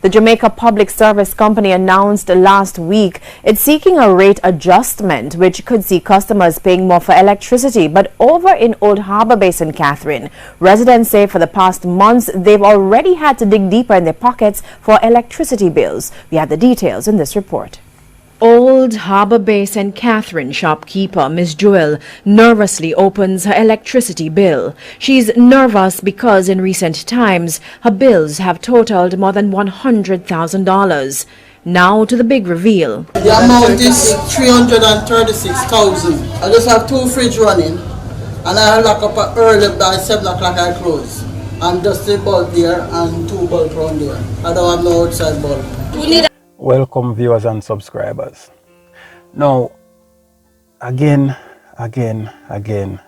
The Jamaica Public Service Company announced last week it's seeking a rate adjustment which could see customers paying more for electricity. But over in Old Harbour Basin, Catherine, residents say for the past months they've already had to dig deeper in their pockets for electricity bills. We have the details in this report. Old Harbour Basin Catherine shopkeeper Miss Jewel nervously opens her electricity bill. She's nervous because in recent times her bills have totaled more than $100,000. Now to the big reveal. The amount is 336,000. I just have 2 fridge running and I lock up early by 7 o'clock I close. And just the bulb there and 2 bulbs around there. I don't have no outside bulb. Welcome viewers and subscribers. Now, again, and again,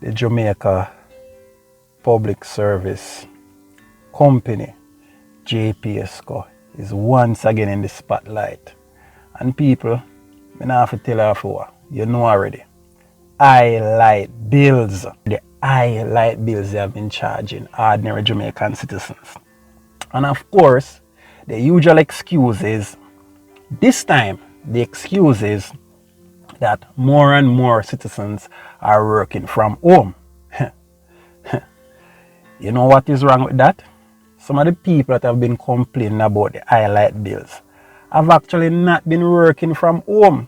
the Jamaica Public Service Company, JPS, is once again in the spotlight. And people, I have to tell you for you know already. Highlight bills. The highlight bills they have been charging ordinary Jamaican citizens. And of course, the usual excuse is, this time, the excuse is that more and more citizens are working from home. You know what is wrong with that? Some of the people that have been complaining about the highlight bills have actually not been working from home.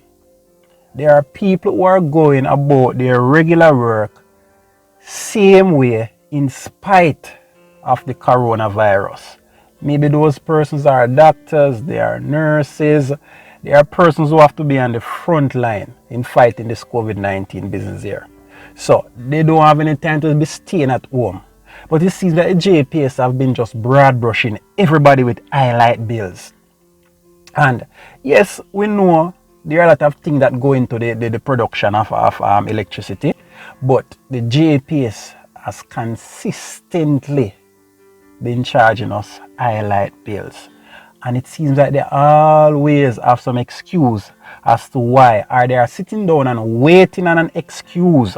There are people who are going about their regular work same way in spite of the coronavirus. Maybe those persons are doctors, they are nurses, they are persons who have to be on the front line in fighting this COVID-19 business here. So they don't have any time to be staying at home. But it seems that the JPS have been just broad brushing everybody with highlight bills. And yes, we know there are a lot of things that go into the production of electricity, but the JPS has consistently been charging us highlight bills, and it seems like they always have some excuse as to why, or they are sitting down and waiting on an excuse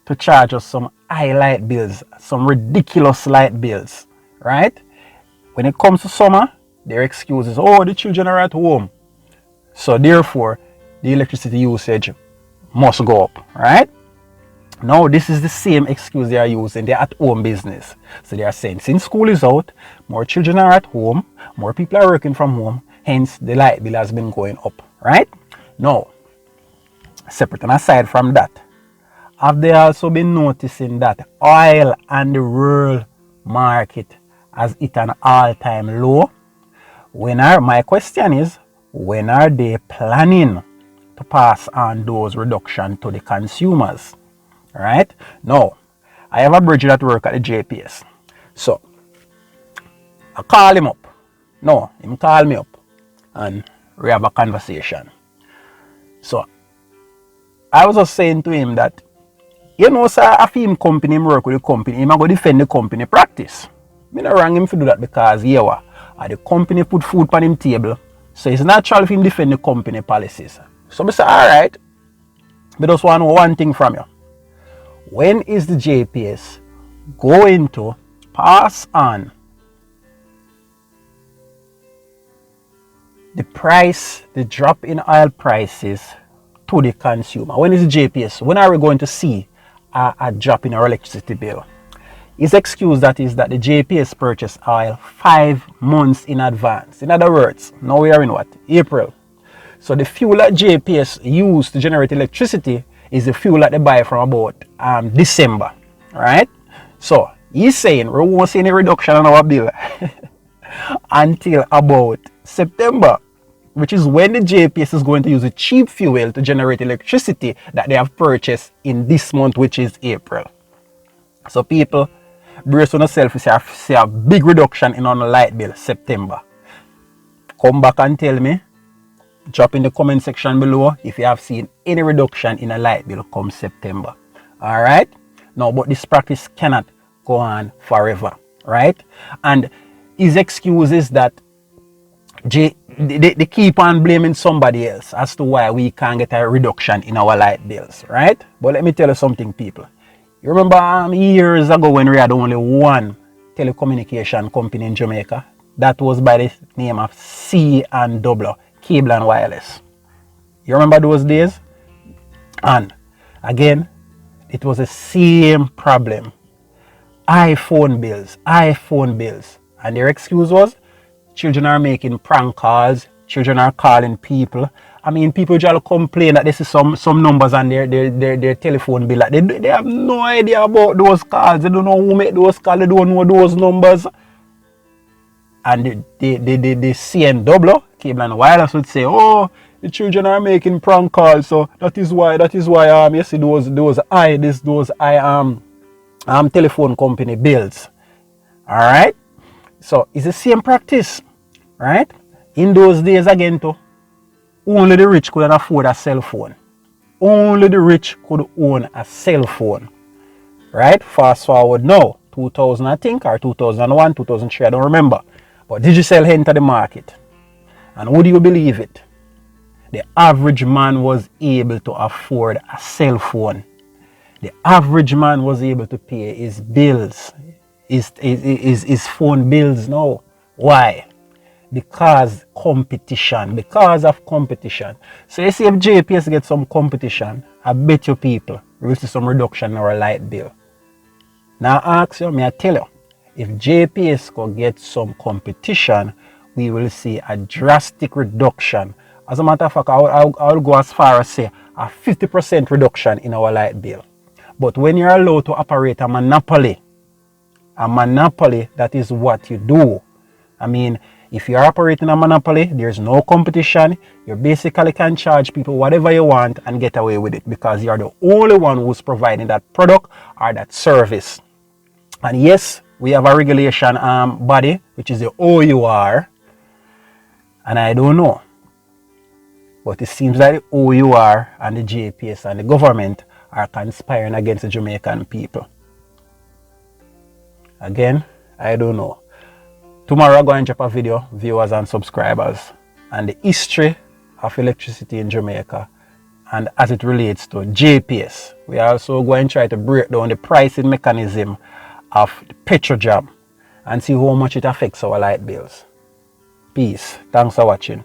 to charge us some highlight bills, some ridiculous light bills, right? When it comes to summer, their excuse is, oh, the children are at home, so therefore the electricity usage must go up, right? Now, this is the same excuse they are using. They're at home business. So they are saying, since school is out, more children are at home, more people are working from home, hence the light bill has been going up, right? Now, separate and aside from that, have they also been noticing that oil and the world market has hit an all-time low? My question is, when are they planning to pass on those reductions to the consumers? Right now, I have a bridge at work at the JPS. So I call him up. No, him call me up and we have a conversation. So I was just saying to him that, you know, sir, if him company, him work with the company, him go defend the company practice. I don't wrong him to do that because the company put food on him table. So it's natural for him defend the company policies. So I say, alright, but just want to know one thing from you. When is the JPS going to pass on the drop in oil prices to the consumer? When is the JPS? When are we going to see a drop in our electricity bill? His excuse that is that the JPS purchased oil 5 months in advance. In other words, now we are in what? April. So the fuel that JPS used to generate electricity is the fuel that they buy from about December, right? So he's saying we won't see any reduction on our bill until about September, which is when the JPS is going to use the cheap fuel to generate electricity that they have purchased in this month, which is April. So people, brace on yourself, see a big reduction in on the light bill September. Come back and tell me. Drop in the comment section below if you have seen any reduction in a light bill come September. Alright? Now, but this practice cannot go on forever. Right? And his excuse is that they keep on blaming somebody else as to why we can't get a reduction in our light bills. Right? But let me tell you something, people. You remember years ago when we had only one telecommunication company in Jamaica. That was by the name of C&W, Cable and Wireless. You remember those days? And again, it was the same problem. iPhone bills. And their excuse was, children are making prank calls, children are calling people. I mean, people just complain that they see some numbers on their telephone bill. They have no idea about those calls. They don't know who make those calls. They don't know those numbers. And the C&W, Cable and Wireless, would say, oh, the children are making prank calls, so that is why you see those telephone company bills. Alright? So it's the same practice. Right? In those days again too, only the rich could afford a cell phone. Only the rich could own a cell phone. Right? Fast forward now, 2000 I think, or 2001, 2003, I don't remember. But Digicel entered the market. And would you believe it? The average man was able to afford a cell phone. The average man was able to pay his bills, his phone bills now. Why? Because of competition. So you see, if JPS gets some competition, I bet you people will see some reduction in our light bill. Now I ask you, may I tell you, if JPS could get some competition, we will see a drastic reduction. As a matter of fact, I will go as far as say a 50% reduction in our light bill. But when you're allowed to operate a monopoly, that is what you do. I mean, if you're operating a monopoly, there's no competition. You basically can charge people whatever you want and get away with it because you're the only one who's providing that product or that service. And yes, we have a regulation body, which is the OUR. And I don't know. But it seems like the OUR and the JPS and the government are conspiring against the Jamaican people. Again, I don't know. Tomorrow I'm going to drop a video, viewers and subscribers, and the history of electricity in Jamaica and as it relates to JPS. We are also going to try to break down the pricing mechanism of the Petrojam and see how much it affects our light bills. Peace. Thanks for watching.